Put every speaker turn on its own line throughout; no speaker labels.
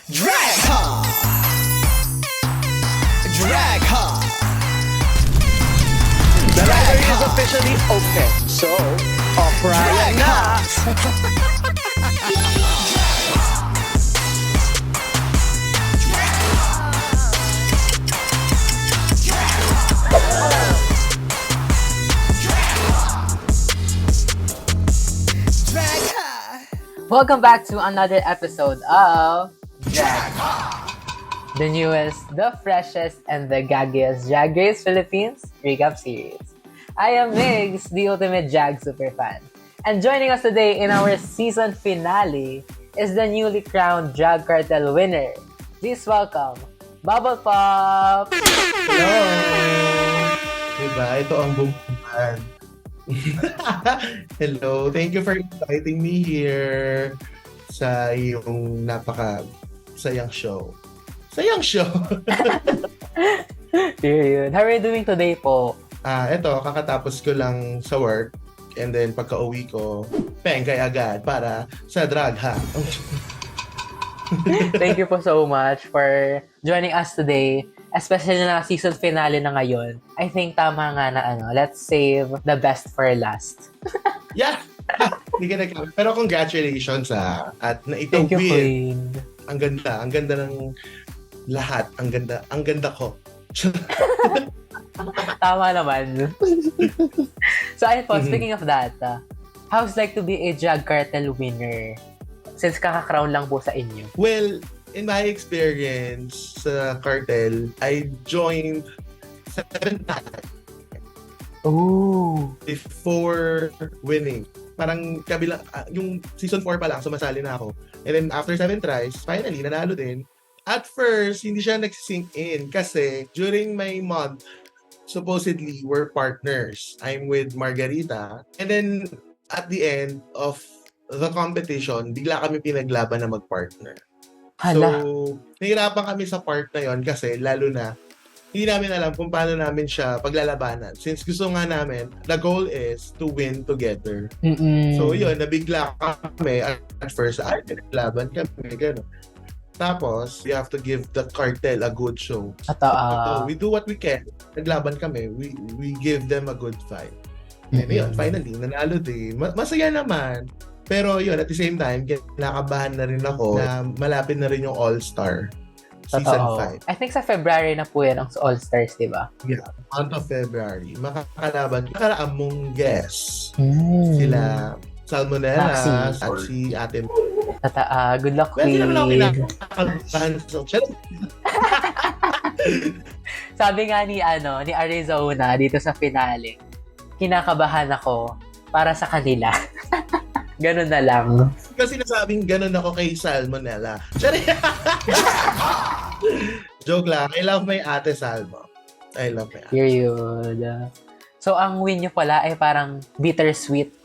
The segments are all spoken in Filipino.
Drag her! Drag her!
The library is officially open, so off-Ryan na!
Drag her!
Welcome back to another episode of Drag, the newest, the freshest, and the gaggiest Drag Race Philippines recap series. I am Migs, the ultimate Jag superfan. And joining us today in our season finale is the newly crowned Drag Cartel winner. Please welcome, Bubble Pop!
Hello! Diba? Ito ang bumban. Hello. Thank you for inviting me here sa iyong sayang show. Sayang show!
Period. How are you doing today po?
Ito, kakatapos ko lang sa work and then pagka-uwi ko, pengkay agad para sa drag ha.
Thank you po so much for joining us today. Especially na season finale na ngayon. I think tama nga na let's save the best for last.
Yeah! Hindi ka nagkamali. Pero congratulations at na ito
Thank you,
win.
Queen.
Ang ganda ng lahat. Ang ganda ko.
Tama naman. So ayun po, speaking of that, how's like to be a Drag Cartel winner? Since kaka-crown lang po sa inyo.
Well, in my experience sa cartel, I joined 7 times
Ooh.
before winning. Parang kabila, yung season 4 pa lang, sumasali na ako. And then after 7 tries, finally, nanalo din. At first, hindi siya nagsisink in kasi during my month, supposedly, we're partners. I'm with Margarita. And then, at the end of the competition, bigla kami pinaglaban na mag-partner.
Hala.
So, nahirapan kami sa part na yon kasi lalo na hindi namin alam kung paano namin siya paglalabanan. Since gusto nga namin, the goal is to win together.
Mm-mm.
So, yun, nabigla kami at first, laban kami, gano'n. Tapos, we have to give the cartel a good show. So, we do what we can. Naglaban kami. We give them a good fight. And yun, finally, nanalo din. Masaya naman. Pero yun, at the same time, kinakabahan na rin ako na malapit na rin yung All-Star Season 5.
I think sa February na po yan ang All-Stars, di ba?
Yeah, month of February. Makakalaban. Nakaraan mong guess.
Mm.
Sila Salmonella
Maxi.
at si Ate Mo.
Good luck,
Well, hindi
Queen.
naman ako kinakabahan sa
Sabi nga ni Arizona dito sa finale, kinakabahan ako para sa kanila. Ganun na lang.
Kasi nasabing ganun ako kay Salmonella. Joke lang. I love my ate Salmo. I love my ate.
Period. So, ang win nyo pala ay parang bittersweet.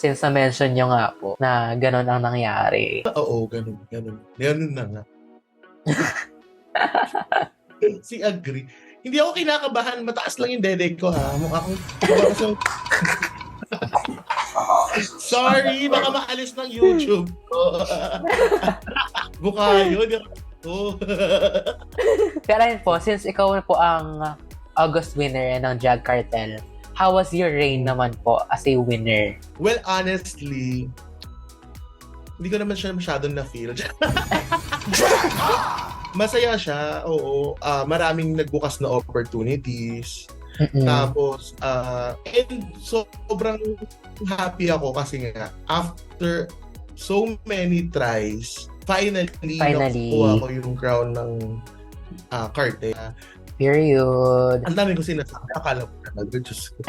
Since na-mention nyo nga po na ganun ang nangyari.
Oo, ganun. Ganun na nga. Si agree. Hindi ako kinakabahan. Mataas lang yung dede ko ha. Mukha akong sorry, baka maalis ng YouTube ko. Mukha yun.
Pero ayun po, since ikaw na po ang August winner ng Drag Cartel, how was your reign naman po as a winner?
Well, honestly, hindi ko naman siya masyadong na-feel. Masaya siya, oo. Maraming nagbukas na opportunities.
Mm-mm.
Tapos, and sobrang happy ako kasi nga, after so many tries, finally. Nakuha ko yung crown ng cartel.
Period.
Ang dami ko sinasabi. Akala ko na, Diyos ko.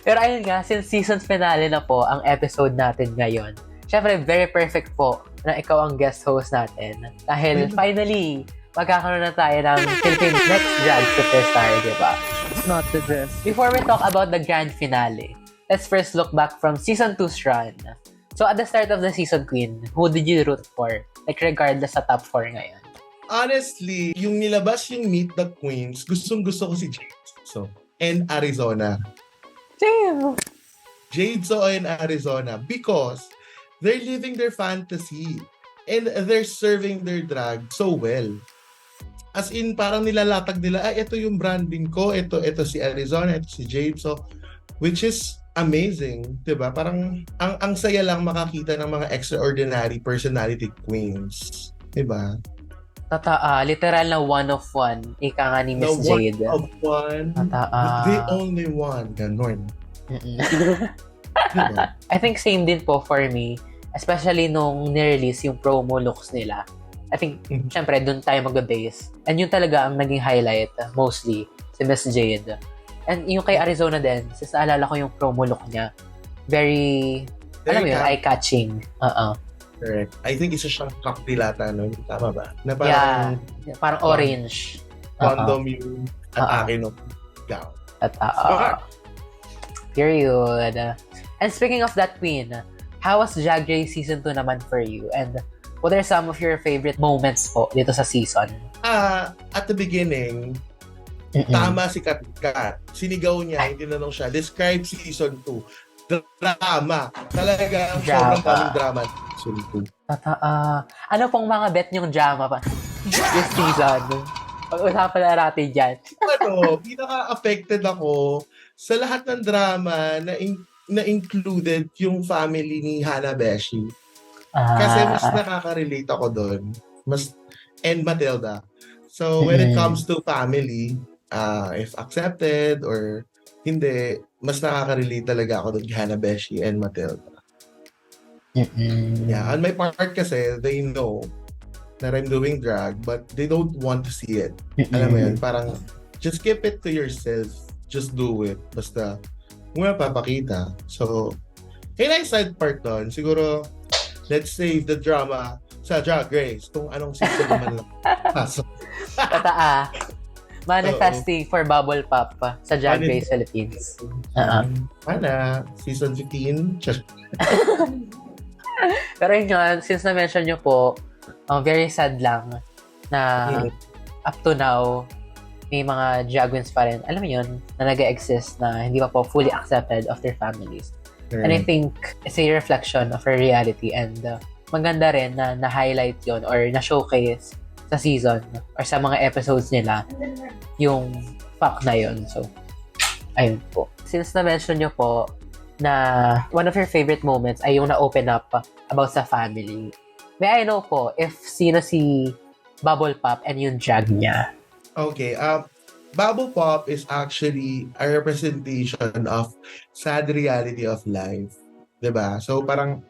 Pero ayun nga, since season finale na po ang episode natin ngayon, syempre very perfect po na ikaw ang guest host natin. Dahil finally, magkakaroon na tayo ng Philippines Next Drag Superstar, di ba?
It's not the dress.
Before we talk about the grand finale, let's first look back from Season 2's run. So at the start of the season, Queen, who did you root for? Like regardless sa top 4 ngayon.
Honestly, yung nilabas yung Meet the Queens, gustong-gusto ko si Jade and Arizona.
Damn!
Jade and Arizona because they're living their fantasy. And they're serving their drag so well. As in, parang nilalatag nila, ito yung branding ko, ito si Arizona, ito si Jade. So, which is amazing, 'di ba? Parang ang saya lang makakita ng mga extraordinary personality queens, 'di ba?
Literal na one of one. Ika nga ni Miss Jade.
One of one. The only one. Ganon. Diba?
I think same din po for me. Especially nung nirelease yung promo looks nila. I think, syempre, dun tayo mag-base. And yun talaga ang naging highlight, mostly, si Miss Jade. And yung kay Arizona din, since naalala ko yung promo look niya, very alam mo yun, eye-catching.
Correct. I think isa siyang kaktilata nun. Tama ba? Na parang,
parang orange.
Condom yung atake nung gown.
Period. And speaking of that queen, how was Drag Race Season 2 naman for you? And what are some of your favorite moments po dito sa season?
At the beginning, tama si Kat. Sinigaw niya, hindi tinanong siya. Describe Season 2. Drama. Talaga, sobrang daming drama. Season 2.
Ano pong mga bet niyong drama pa? This season. Pag-usapan na natin dyan.
Pinaka-affected ako sa lahat ng drama na included yung family ni Hannah Beshi. Kasi mas nakaka-relate ako doon. And Matilda. So, when it comes to family, if accepted or hindi, mas nakaka-relate talaga ako doon kay Hannah Beshi and Matilda. Yeah, on my part kasi, they know that I'm doing drag, but they don't want to see it. Alam mo yun, parang, just keep it to yourself. Just do it. Basta, muna papakita. So, nice side part doon. Siguro, let's save the drama sa Drag Race. Kung anong season naman lang.
Manifesting for Bubble Pop sa Drag Race Philippines.
Season 15.
Pero yun nga, since na-mention nyo po, very sad lang na up to now, may mga drag queens pa rin, alam mo yun, na nag-exist na hindi pa po fully accepted of their families. And I think it's a reflection of our reality and maganda rin na na-highlight yun or na-showcase sa season or sa mga episodes nila yung fact na yun. So, ayun po. Since na-mention nyo po na one of your favorite moments ay yung na-open up about sa family, may I know po if sino si Bubble Pop and yung drag niya?
Okay, Bubble Pop is actually a representation of sad reality of life. 'Di ba? So parang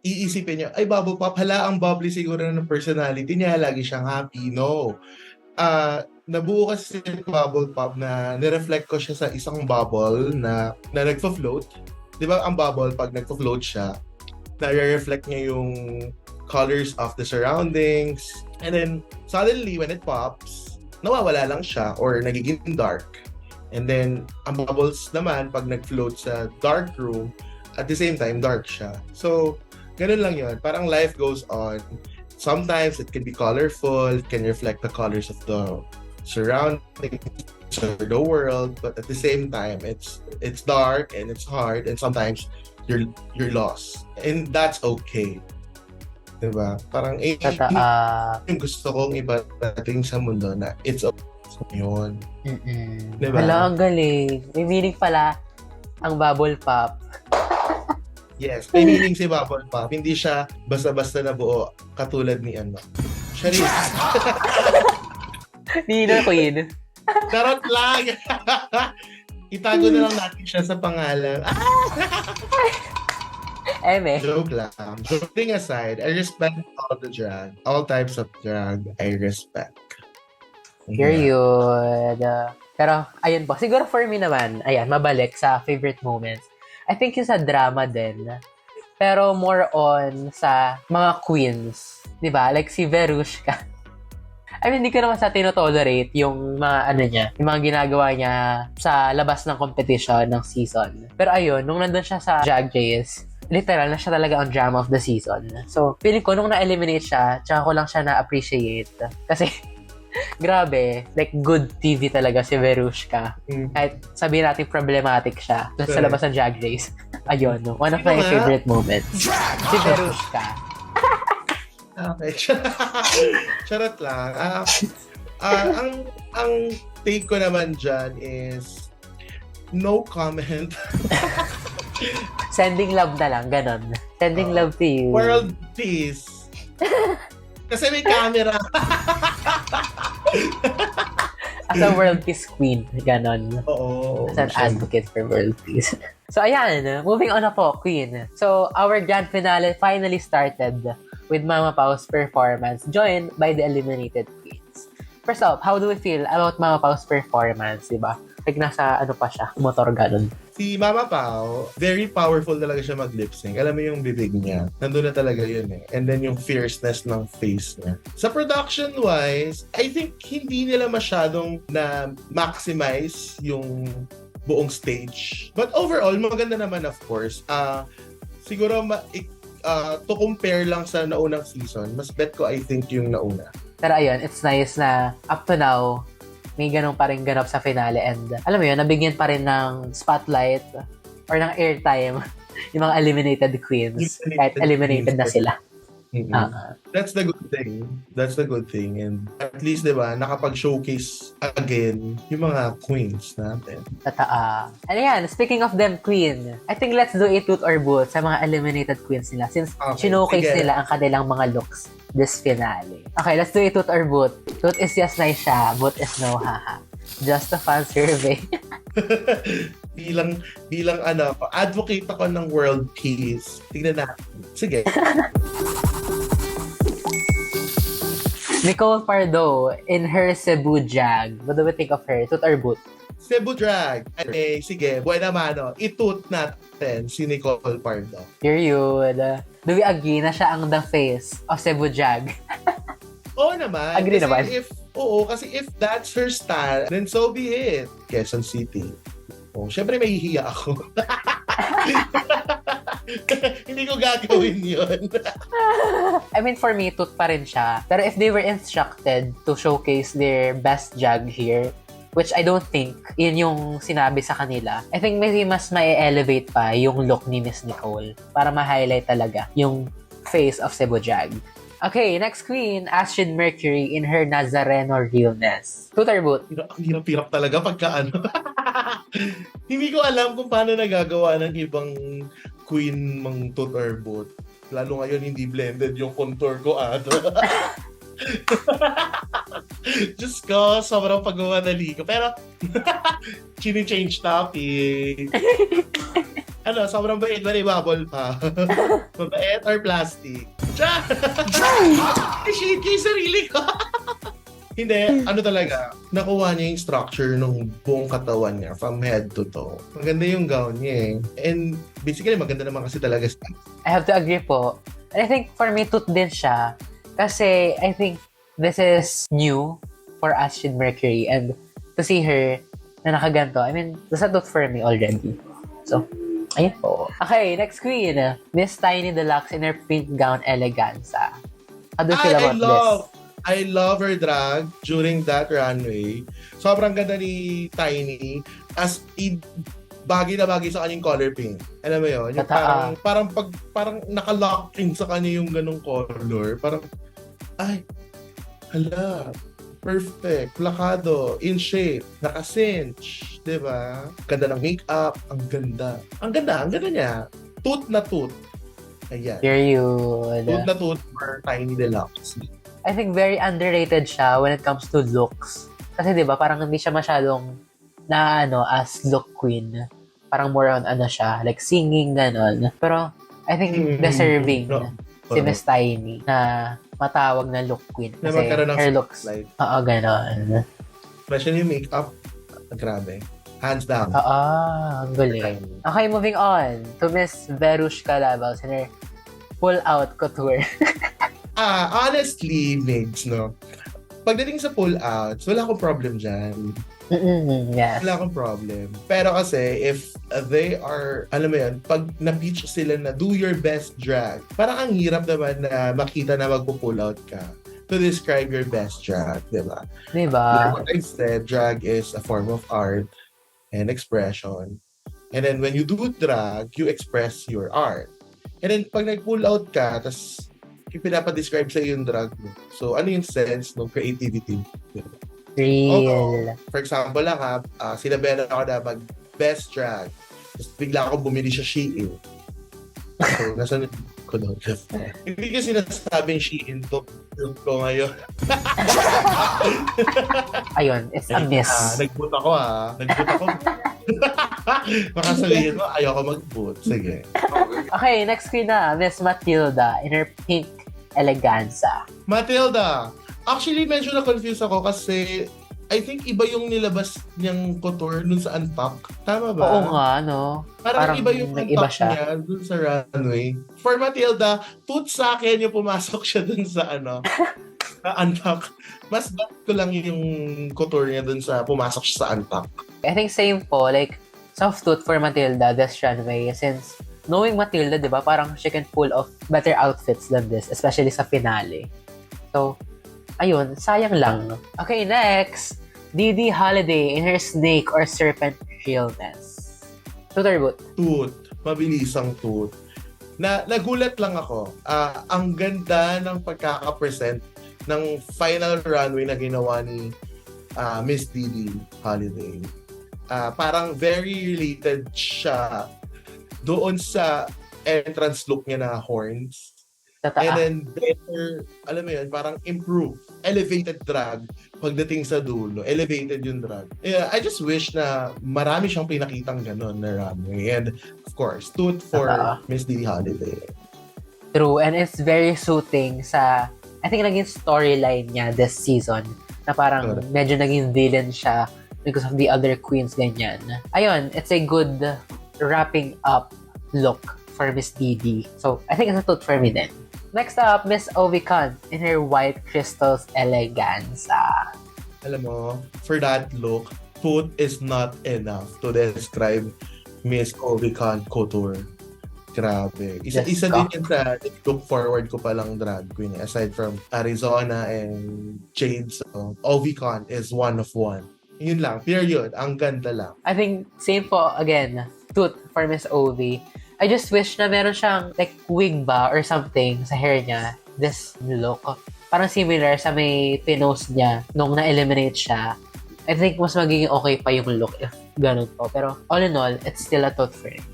iisipin niyo, ay Bubble Pop, hala ang bubbly siguro ng personality niya, lagi siyang happy. No. Nabuo kasi si Bubble Pop na nireflect ko siya sa isang bubble na nagfo-float. 'Di ba ang bubble pag nagfo-float siya, na-reflect niya yung colors of the surroundings. And then suddenly when it pops, nawawala lang siya or nagiging dark. And then, ang bubbles naman, pag nag-float sa dark room, at the same time, dark siya. So, ganun lang yun. Parang life goes on. Sometimes, it can be colorful. It can reflect the colors of the surroundings or the world. But at the same time, it's dark and it's hard. And sometimes, you're lost. And that's okay. Diba? Parang yung gusto kong iparating sa mundo na it's okay yun. Diba?
Hala, ang galing. May meaning pala ang Bubble Pop.
Yes, may meaning si Bubble Pop. Hindi siya basta-basta na buo katulad ni ano. Charis.
Nino Queen.
Charot lang. Itago na lang natin siya sa pangalan. Joke lang. Joking aside, I respect all the drag. All types of drag, I respect.
Period. Pero, ayun po. Siguro for me naman, ayan, mabalik sa favorite moments. I think yung sa drama din. Pero more on sa mga queens. Diba? Like si Verushka. I mean, hindi ko naman sa tinotolerate yung mga ano niya, yung mga ginagawa niya sa labas ng competition ng season. Pero ayun, nung nandun siya sa Drag Race, literal na siya talaga ang drama of the season. So, feeling ko nung na-eliminate siya, tsaka ko lang siya na-appreciate. Kasi, grabe, like good TV talaga si Verushka. Kahit sabihin natin problematic siya dun sa labas ng Drag Race. Ayun, no? One of my favorite moments. Si Verushka.
Okay. Charot lang. Ang take ko naman dyan is no comment.
Sending love na lang, ganon. Sending love to you.
World peace. Kasi may camera.
As a world peace queen, ganon.
Oo.
As an advocate for world peace. So ayan, moving on na po, Queen. So our grand finale finally started with Mama Pau's performance, joined by the eliminated queens. First off, how do we feel about Mama Pau's performance, diba? Like nasa ano pa siya, motor ganon.
Si Mama Pao, very powerful talaga siya mag-lip sync. Alam mo yung bibig niya. Nandun na talaga yun eh. And then yung fierceness ng face niya. Sa production-wise, I think hindi nila masyadong na-maximize yung buong stage. But overall, maganda naman of course. Siguro to compare lang sa naunang season, mas bet ko I think yung nauna.
Pero ayun, it's nice na up to now, may ganun pa rin ganap sa finale and alam mo yun, nabigyan pa rin ng spotlight or ng airtime yung mga eliminated queens kahit eliminated na sila.
That's the good thing. That's the good thing. And at least, di ba, nakapag-showcase again yung mga queens natin.
Totoo. And yan, speaking of them queen, I think let's do a toot or boot sa mga eliminated queens nila since showcase nila ang kanilang mga looks this finale. Okay, let's do a toot or boot. Toot is yes, nice siya. Boot is no, haha. Just a fan survey.
bilang advocate ako ng world peace. Tingnan natin. Sige.
Nicole Pardo in her Cebu drag. What do we think of her? Toot or boot?
Cebu drag. Sige, buena mano. Itoot natin si Nicole Pardo.
Period. Do we agree na siya ang the face of Cebu drag?
Oo naman.
Agree
kasi
naman.
Kasi if that's her style, then so be it. Quezon City. Syempre mahihiya ako. Hindi ko gagawin yun.
I mean, for me, toot pa rin siya. Pero if they were instructed to showcase their best drag here, which I don't think yun yung sinabi sa kanila, I think maybe mas ma-elevate pa yung look ni Miss Nicole para ma-highlight talaga yung face of Cebu drag. Okay, next queen, Astrid Mercury in her Nazareno realness. Toot or boot?
Ang hirap-hirap talaga pagka Hindi ko alam kung paano nagagawa ng ibang queen mang toot or boot. Lalo ngayon hindi blended yung contour ko Diyos ko, sobrang pagmamadali ko. Pero, chini-change topic. Sobrang bait ba ni Bubble pa? Mabait or plastic? Tiyan! I-shade ko yung sarili ko. Hindi, talaga, nakuha niya yung structure ng buong katawan niya from head to toe. Maganda yung gown niya eh. And basically, maganda naman kasi talaga siya.
I have to agree po. And I think for me, toot din siya. Kasi I think this is new for Astrid Mercury. And to see her na nakaganto, I mean, that's a toot for me already. So, ayun po. Okay, next queen. Miss Tiny Deluxe in her pink gown eleganza. How do you feel about this?
I love her drag during that runway. Sobrang ganda ni Tiny. As in, bagay na bagay sa kanyang color pink. Alam mo yun? Yung parang naka-lock in sa kanya yung ganong color. Parang, hala, perfect, plakado, in shape, naka-cinch, diba? Ganda ng makeup, ang ganda. Ang ganda niya. Toot na toot. Ayan.
Period.
Toot na toot for Tiny Deluxe.
I think very underrated siya when it comes to looks. Kasi 'di ba, parang hindi siya masyadong na as look queen. Parang more on siya, like singing ganon. Pero I think deserving si Miss Tiny na matawag na look queen kasi her looks. Oo, ganon.
Especially yung makeup, grabe. Hands down.
Ang galing. Okay, moving on to Miss Verushka Labals and her pull-out couture.
Honestly, Migs, no? Pagdating sa pull-outs, wala akong problem dyan.
Yes.
Wala akong problem. Pero kasi, if they are, alam mo yun, pag na-pitch sila na do your best drag, parang ang hirap naman na makita na magpo-pull out ka. to describe your best drag, di ba?
Diba?
Like what I said, drag is a form of art and expression. And then when you do drag, you express your art. And then pag nag-pull out ka, tapos pinapa-describe sa yung drag mo. So ano yung sense ng creativity?
Real.
For example lang sinabihan ako na mag-best drag. Tapos bigla ako bumili sa Shein. So, nasa ko daw. Hindi kasi nasasabing Shein to ngayon.
Ayun, it's a miss.
Nag-boot ako. Baka sabihin mo, ayoko mag-boot. Sige.
Okay, next queen na, Miss Matilda in her pink eleganza.
Matilda! Actually, medyo na-confuse ako kasi I think iba yung nilabas niyang couture dun sa Untuck. Tama ba?
Oo nga, no?
Parang iba yung
nag-iba
Untuck niya dun sa runway. For Matilda, sa akin yung pumasok siya dun sa sa Untuck. Mas bet ko lang yung couture niya dun sa pumasok siya sa Untuck.
I think same po, like, soft tooth for Matilda this runway since knowing Matilda, di ba, parang she can pull off better outfits than this, especially sa finale. So, ayun, sayang lang. Okay, next. Didi Holiday in her snake or serpent realness. Tooth or boot?
Tooth. Mabilisang tooth. Nagulat lang ako. Ang ganda ng pagkaka-present ng final runway na ginawa ni Miss Didi Holiday. Parang very related siya doon sa entrance look niya na horns. And then, better, alam mo yun, parang improve, elevated drag pagdating sa dulo. Elevated yung drag. Yeah, I just wish na marami siyang pinakitang ganun na runway. And, of course, tooth for Miss Didi Holiday.
True, and it's very suiting sa, I think, naging storyline niya this season na parang medyo naging villain siya because of the other queens, ganyan. Ayun, it's a good wrapping up look for Miss Didi. So, I think it's a tooth for me then. Next up, Miss Ovikon in her white crystals eleganza.
Alam mo, for that look, tooth is not enough to describe Miss Ovikon couture. Grabe. Isa din yun sa look forward ko palang drag queen. Aside from Arizona and Jade, so Ovikon is one of one. Yun lang, period. Ang ganda lang.
I think, same po, again, tooth for Miss Ovi. I just wish na meron siyang like wig ba or something sa hair niya. This look. Parang similar sa may pinost niya nung na-eliminate siya. I think mas magiging okay pa yung look if ganun po. Pero all in all, it's still a tooth for me.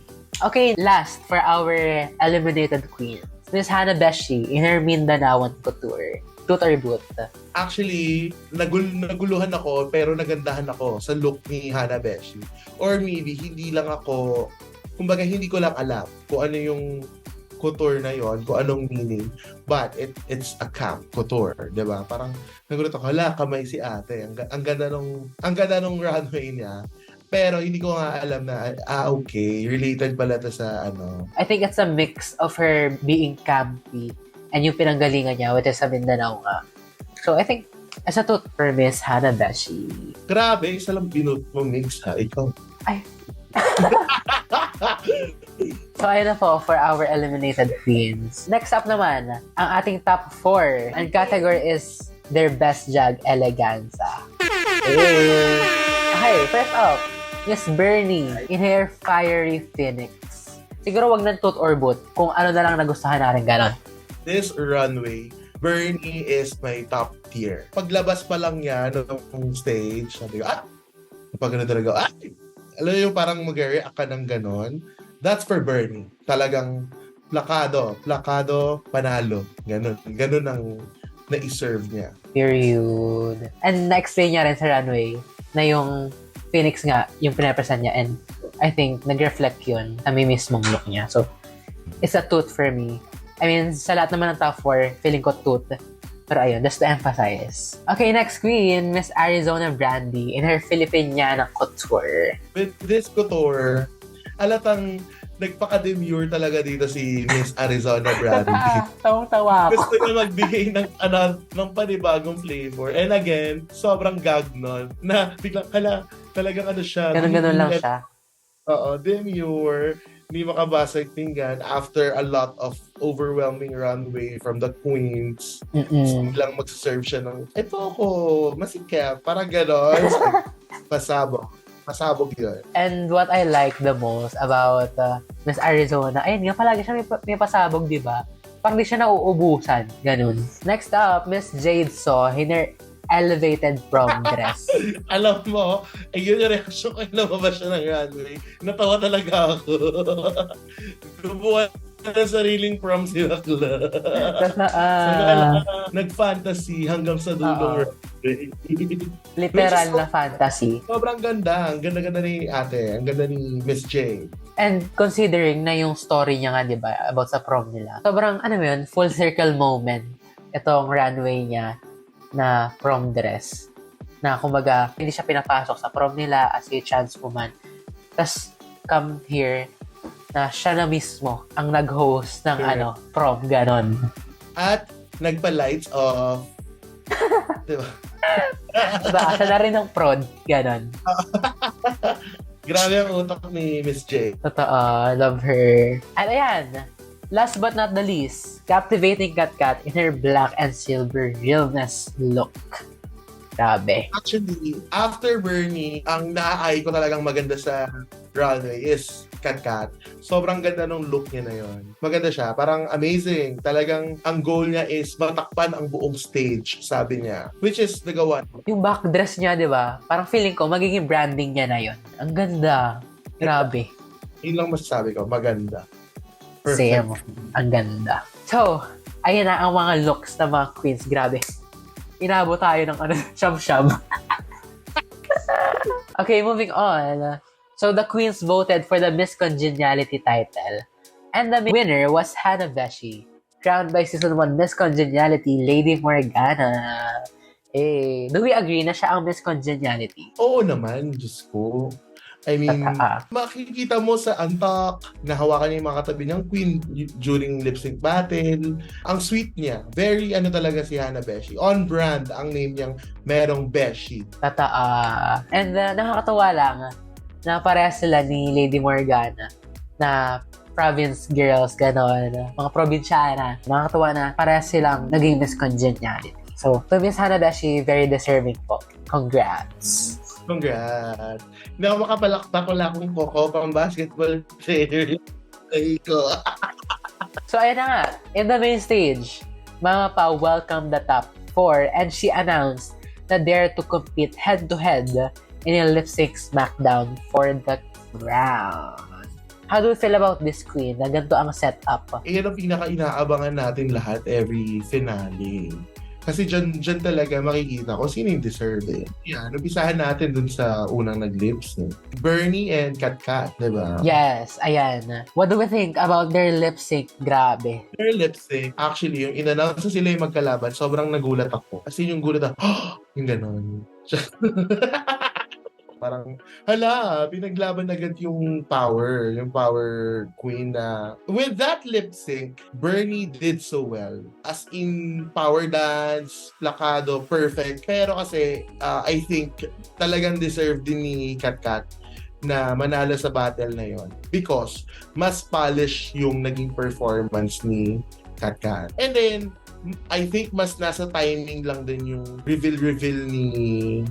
Okay, last for our eliminated queen. Miss Hannah Beshi in her Mindanaoan couture. Tooth or boot?
Actually, naguluhan ako pero nagandahan ako sa look ni Hannah Beshi. Or maybe hindi lang ako, kumbaga hindi ko lang alam kung ano yung couture na yon, kung anong meaning. But it's a cap couture, 'di ba? Parang nagulat ako, hala, kamay si ate. Ang ganda nung runway niya. Pero hindi ko nga alam na, okay, related pala to sa ano.
I think it's a mix of her being campy and yung pinanggalingan niya, which is sa Mindanao nga. So I think, as a tooth for Miss Hannah Beshi.
Grabe, isa lang binut mo mix ha, ikaw.
Ay. So ayun na po for our eliminated queens. Next up naman, ang ating top 4. Ang category is their best jag eleganza. Okay, first up, Miss Bernie in her fiery phoenix. Siguro wag ng tooth or boot kung ano na lang nagustuhan natin ganon.
This runway, Bernie is my top tier. Paglabas pa lang niya ng stage, sabi ko, pag ano talaga, alam mo yung parang mag-react ka ng ganon. That's for Bernie. Talagang plakado, panalo. Ganon ang na-serve niya.
Period. And na-explain niya rin sa runway na yung Phoenix nga, yung pinapresent niya, and I think nag-reflect yun sa may mismong look niya. So, it's a tooth for me. I mean, sa lahat naman ng top 4, feeling ko tooth. Pero ayun, just to emphasize. Okay, next queen, Miss Arizona Brandy in her Filipiniana couture.
With this couture, alatang nagpaka-demure talaga dito si Miss Arizona Brandy.
Tawang-tawa ako.
Gusto niya magbigay ng panibagong flavor. And again, sobrang gag nun. Na biglang talagang ano siya.
Ganun lang siya.
Oo, demure. hindi makabasag pinggan after a lot of overwhelming runway from the queens. So, lang magsaserve siya ng, ito ako, masikap, parang gano'n. So, pasabog. Pasabog yun.
And what I like the most about Miss Arizona, ayun nga, palagi siya may pasabog, di ba? Parang di siya nauubusan. Ganun. Next up, Miss Jade So, in her elevated prom dress.
Alam mo, yun yung reaction ko yung lumabas siya ng runway. Natawa talaga ako. Gubuhan na sariling prom si Bakla. Nag-fantasy hanggang sa dulong runway.
Literal na fantasy.
Sobrang ganda. Ang ganda-ganda ni ate. Ang ganda ni Miss J.
And considering na yung story niya nga, di ba, about sa prom nila, sobrang, ano yun, full circle moment itong runway niya na prom dress. Na kumbaga, hindi siya pinapasok sa prom nila as a trans woman. Tapos, come here, na siya na mismo ang nag-host ng prom, ganon.
At nagpa-lights off. Diba?
Diba? Siya na rin ng prod, ganon.
Grabe ang utak ni Miss J.
Totoo, love her. At ayan, last but not the least, captivating Kat in her black and silver realness look. Grabe.
Actually, after Bernie, ang na-eye ko talagang maganda sa runway is Kat. Sobrang ganda nung look niya na yon. Maganda siya. Parang amazing. Talagang ang goal niya is matakpan ang buong stage, sabi niya. Which is nagawa.
Yung back dress niya, di ba? Parang feeling ko, magiging branding niya na yon. Ang ganda. Grabe.
Yun lang masasabi ko. Maganda.
Same. Ang ganda. So, ayan na ang mga looks ng mga queens. Grabe. Inabot tayo ng sham-sham. Okay, moving on. So, the queens voted for the Miss Congeniality title. And the winner was Hannah Beshi, crowned by Season 1 Miss Congeniality, Lady Morgana. Eh, do we agree na siya ang Miss Congeniality?
Oo naman, Diyos ko. I mean, makikita mo sa Antok, nahawakan niya yung mga katabi niyang queen during lip sync battle. Ang sweet niya. Very talaga si Hannah Beshi. On brand ang name niyang merong Beshi.
And nakakatawa lang na parehas sila ni Lady Morgana na province girls, gano'n. Mga probinsyana. Nakakatawa na parehas silang naging Miss Congeniality. So, to Miss Hannah Beshi, very deserving po. Congrats.
Congrats. Hindi ako makapalakpak. Wala akong koko pang basketball player. Ay ko.
So, ayun na nga. In the main stage, Mama Pao welcomed the top 4 and she announced na dare to compete head-to-head in a lip-sync smackdown for the crown. How do you feel about this queen na ganito ang setup?
Yan ang pinaka-inaabangan natin lahat every finale. Kasi dyan talaga makikita kung sino yung deserve. Yan, umpisahan natin dun sa unang nag-lips. Bernie and Kat, diba?
Yes, ayan. What do we think about their lip sync? Grabe.
Their lip sync, actually, yung in-announce na sila yung magkalaban, sobrang nagulat ako. Kasi yung gulat ako, yung ganon. Parang, hala, pinaglaban agad yung power queen na. With that lip sync, Bernie did so well. As in, power dance, plakado, perfect. Pero kasi, I think, talagang deserve din ni Kat na manalo sa battle na yon because mas polish yung naging performance ni Kat. And then, I think mas nasa timing lang din yung reveal ni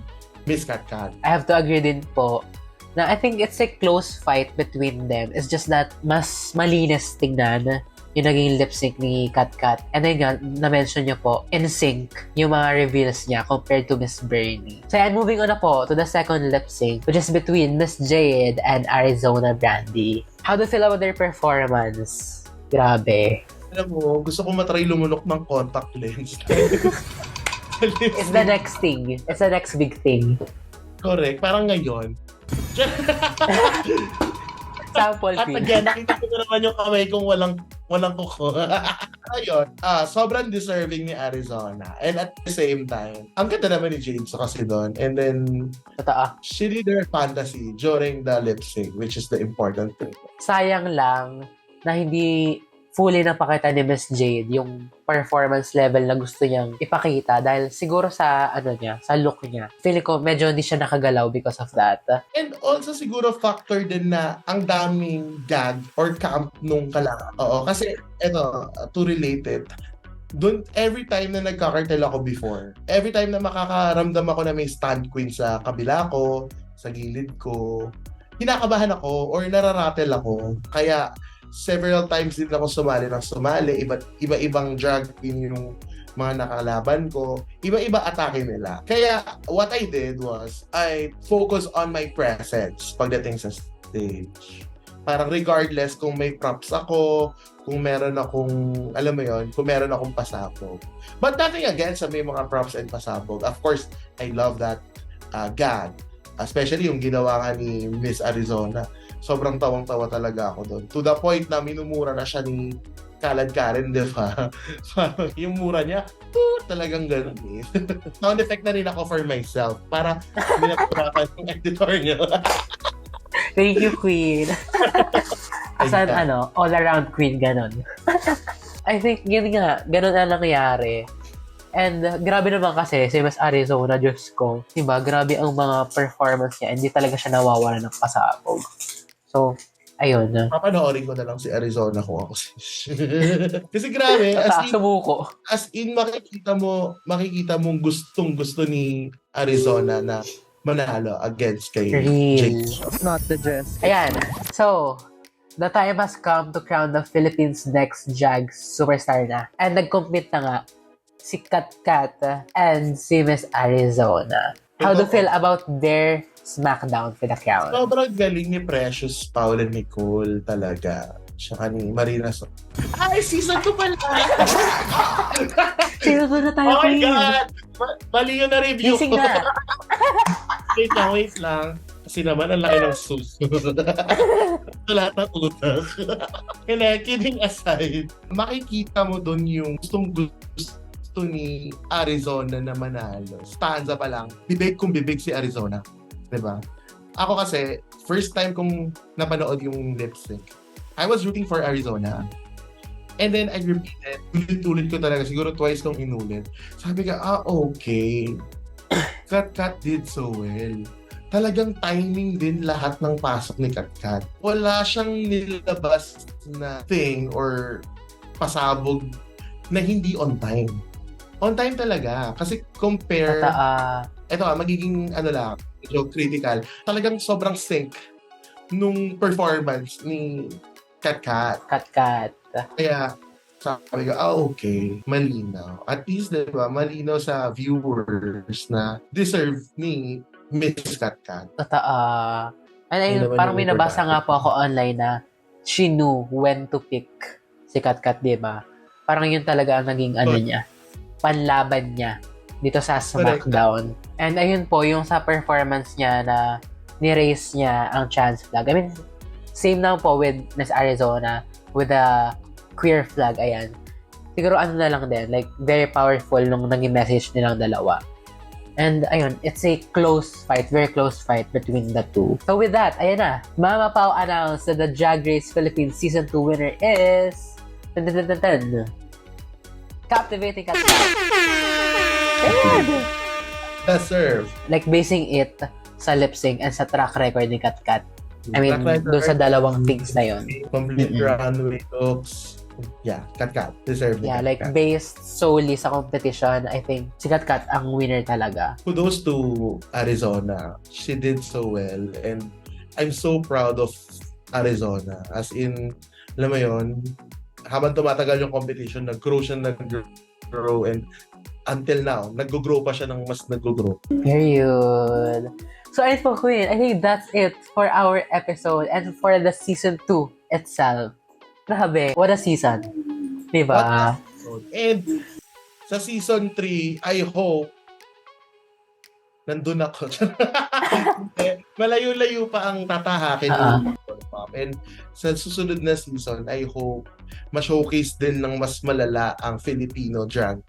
Miss Kat.
I have to agree din po na I think it's a close fight between them. It's just that mas malinis tignan yung naging lip sync ni Kat. And then nga, na-mention niyo po, in sync yung mga reveals niya compared to Miss Bernie. So yan, moving on na po to the second lip sync, which is between Miss Jade and Arizona Brandy. How do you feel about their performance? Grabe.
Alam mo, gusto ko matry lumunok ng contact lens.
It's the next thing. It's the next big thing.
Correct. Parang ngayon.
Sample
At
queen.
again, nakita ko naman yung kamay kong walang kuko. Ayun. Sobrang deserving ni Arizona. And at the same time, ang ganda naman ni James kasi doon. And then,
Totoo.
she did her fantasy during the lip sync, which is the important thing.
Sayang lang na hindi fully napakita ni Miss Jade yung performance level na gusto niyang ipakita dahil siguro sa sa look niya. Feeling ko medyo hindi siya nakagalaw because of that.
And also siguro factor din na ang daming gag or camp nung kailangan. Oo, kasi to relate it, doon, every time na nagkakartel ako before, every time na makakaramdam ako na may stand queen sa kabila ko, sa gilid ko, kinakabahan ako or nararatel ako. Kaya, several times din ako sumali. Iba-ibang drag queen yung mga nakalaban ko. Iba-iba atake nila. Kaya, what I did was, I focus on my presence pagdating sa stage. Parang regardless kung may props ako, kung meron akong, alam mo yon, kung meron akong pasabog. But nothing against sa may mga props and pasabog. Of course, I love that gag. Especially yung ginawa nga ni Miss Arizona. Sobrang tawang-tawa talaga ako doon. To the point na minumura na siya ni Kalad Karen, di ba? Yung mura niya, talagang ganun eh. Sound effect na rin ako for myself para minapurakan yung editor niya.
Thank you, Queen. Asan, all-around Queen, ganon. I think, yun nga, ganon na nangyari. And, grabe naman kasi, si Miss Arizona, Diyos ko, diba, grabe ang mga performance niya, hindi talaga siya nawawala ng pasabog. So, ayun.
Papanoorin ko na lang si Arizona kung ako kasi grabe,
sumuko.
As in, makikita mong gustong-gusto ni Arizona na manalo against kay Jake.
Not the dress.
Ayan. So, the time has come to crown the Philippines' next drag superstar na. And nag-compete na nga si Katkat and si Miss Arizona. How do you feel about their SmackDown for the crown?
Sobrang galing ni Precious Paula Nicole talaga. Siya ni Marina Ay, season 2 pala!
Season 2 na tayo,
oh my
Queen.
God! Mali yung na-review
Gising na.
wait lang. Kasi naman, ang laki ng sus. Sa lahat ng utak. Kaya, kidding aside, makikita mo doon yung gusto ni Arizona na manalo. Stanza pa lang, bibig si Arizona. Diba? Ako kasi, first time kong napanood yung lip sync, I was rooting for Arizona. And then I repeated, ulit-ulit ko talaga, siguro twice kong inulit. Sabi ka, okay. Katkat did so well. Talagang timing din lahat ng pasok ni Katkat. Wala siyang nilabas na thing or pasabog na hindi on time. On time talaga. Kasi compare... Ito magiging medyo critical. Talagang sobrang sync nung performance ni Katkat. Kaya, sabi ko, okay, malinaw. At least, diba, malinaw sa viewers na deserve ni Miss Katkat.
And ayun, parang may nabasa nga po ako online na she knew when to pick si Katkat, diba? Parang yun talaga ang naging niya, panlaban niya dito sa SmackDown. And ayun po, yung sa performance niya na ni-raise niya ang chance flag. I mean, same na po with Miss Arizona with the queer flag, ayan. Siguro na lang din, like, very powerful nung naging message nilang dalawa. And ayun, it's a close fight, very close fight between the two. So with that, ayan na, Mama Pao announced that the Drag Race Philippines Season 2 winner is... Captivating Katkat.
Deserve.
Like, basing it sa lip sync and sa track record ni Katkat. I mean, doon sa dalawang things na yun.
Complete runway looks. Yeah, Katkat. Deserve ni
Yeah,
Katkat.
like, based solely sa competition, I think si Katkat ang winner talaga.
Kudos to Arizona. She did so well. And I'm so proud of Arizona. As in, alam mo yun, habang tumatagal yung competition, nag-grow siya, nag-grow, and until now, nag-grow pa siya ng mas nag-grow.
Period. So, ayun po, Queen. I think that's it for our episode and for the Season 2 itself. Grabe, what a season. Diba?
And sa Season 3, I hope nandun ako. Malayo-layo pa ang tatahakin ng Pop. And sa susunod na season, I hope ma-showcase din ng mas malala ang Filipino drag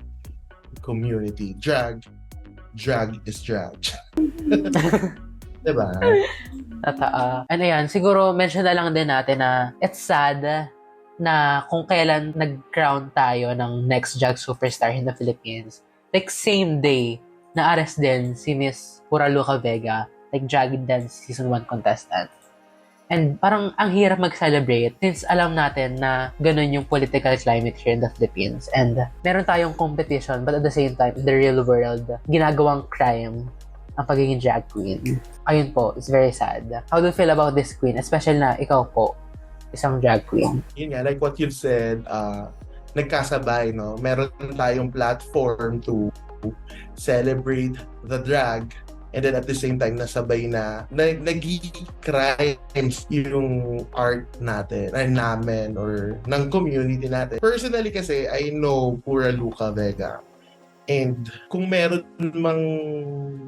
community. Drag is drag. Diba?
And ayan, siguro mention na lang din natin na it's sad na kung kailan nag-crown tayo ng next drag superstar in the Philippines, like same day, na-arrest din si Miss Puraluca Vega, like Drag Dance Season 1 contestant. And parang ang hirap mag-celebrate since alam natin na ganun yung political climate here in the Philippines. And meron tayong competition but at the same time, in the real world, ginagawang crime ang pagiging drag queen. Ayun po, it's very sad. How do you feel about this queen? Especially na ikaw po, isang drag queen.
Yun nga, like what you said, nagkasabay, no? Meron tayong platform to celebrate the drag. And then at the same time, nasabay na nag-crimes yung art natin, ay namin, or ng community natin. Personally kasi, I know Puraluca Vega. And kung meron mang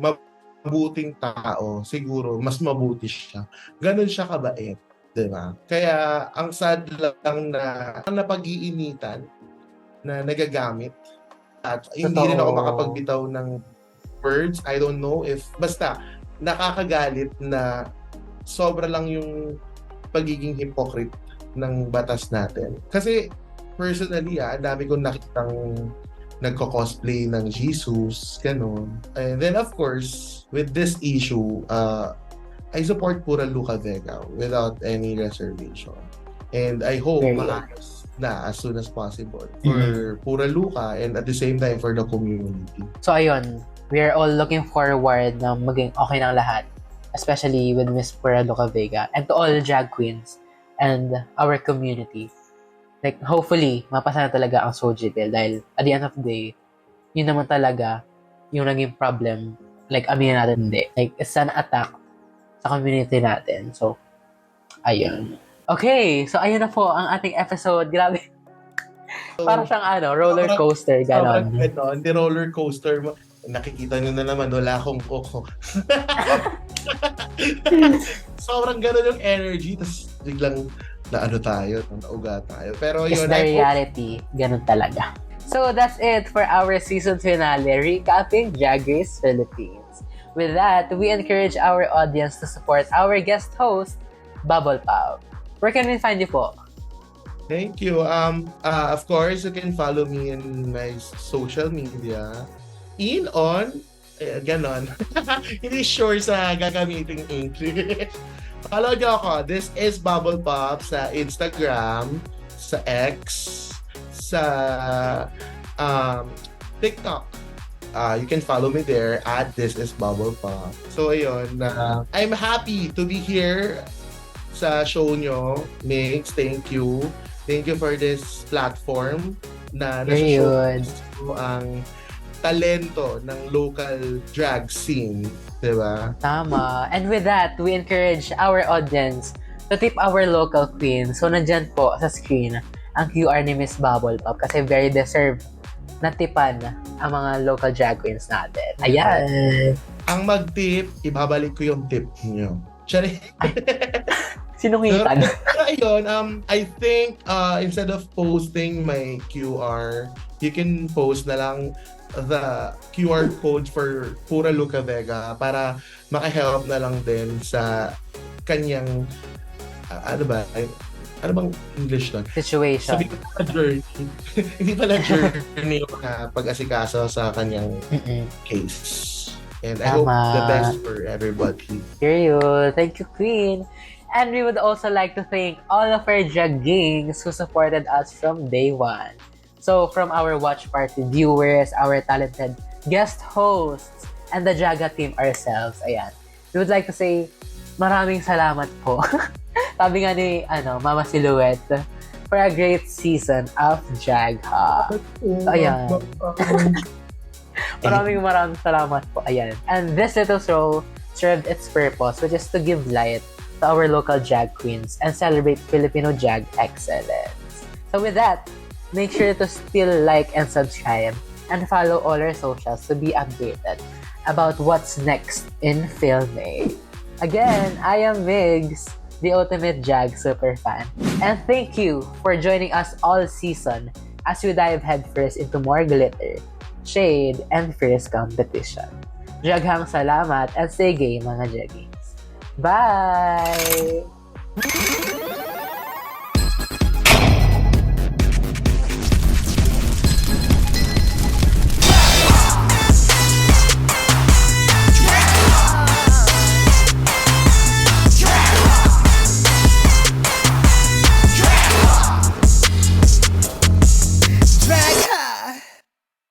mabuting tao, siguro, mas mabuti siya. Ganon siya kabait. Diba? Kaya, ang sad lang na napag-iinitan na nagagamit at hindi rin ako makapagbitaw ng words. I don't know if basta nakakagalit na sobra lang yung pagiging hypocrite ng batas natin. Kasi personally, ang dami kong nakitang nagko-cosplay ng Jesus, ganun. And then of course, with this issue, I support Puraluca Vega without any reservation. And I hope maayos na as soon as possible for Puraluca and at the same time for the community.
So ayun, we are all looking forward na maging okay ng lahat, especially with Miss Puraluca Vega and to all drag queens and our community. Like, hopefully, mapasa na talaga ang Soji Bill dahil at the end of the day, yun naman talaga yung naging problem. Like, aminin natin hindi. Like, it's an attack sa community natin. So, ayun. Okay, so ayun na po ang ating episode. Grabe. Parang siyang roller coaster, gano'n.
Hindi roller coaster mo. Nakikita nyo na naman, wala akong koko. Sobrang gano'n yung energy, tapos biglang nauga tayo. Pero
it's
yun,
the reality. Ganun talaga. So that's it for our season finale, recapping Drag Race Philippines. With that, we encourage our audience to support our guest host, Bubble Pop. Where can we find you po?
Thank you. Of course, you can follow me in my social media. Ganon. Hindi sure sa gagamiting English. Follow nyo ako. This is Bubble Pop sa Instagram, sa X, sa TikTok. You can follow me there at This is Bubble Pop. So ayun, I'm happy to be here sa show nyo. Mix, thank you. Thank you for this platform na nasa-show ang talento ng local drag scene, diba?
Tama. And with that, we encourage our audience to tip our local queen. So, nandyan po sa screen ang QR ni Miss Bubble Pop kasi very deserved na tipan ang mga local drag queens natin. Ayan!
Ang mag-tip, ibabalik ko yung tip niyo. Sorry.
Sinungitan.
Pero ayun, I think instead of posting my QR, you can post na lang the QR code for Puraluca Vega para maka-help na lang din sa kanyang ano bang English nun?
Situation.
Sabi ko journey. Hindi pala journey yung pag-asikaso sa kanyang case. And I hope the best for everybody.
Period. Thank you, Queen. And we would also like to thank all of our drag gangs who supported us from day one. So, from our watch party viewers, our talented guest hosts, and the Jaga team ourselves, ayan. We would like to say, maraming salamat po. Sabi nga ni, Mama Silhouette, for a great season of Jagha. So, ayan. Maraming salamat po, ayan. And this little show served its purpose, which is to give light to our local drag queens and celebrate Filipino drag excellence. So with that, make sure to still like and subscribe and follow all our socials to be updated about what's next in Filmade. Again, I am Migs, the ultimate drag superfan, and thank you for joining us all season as we dive headfirst into more glitter, shade, and fierce competition. Draghang salamat and stay gay mga draggies. Bye!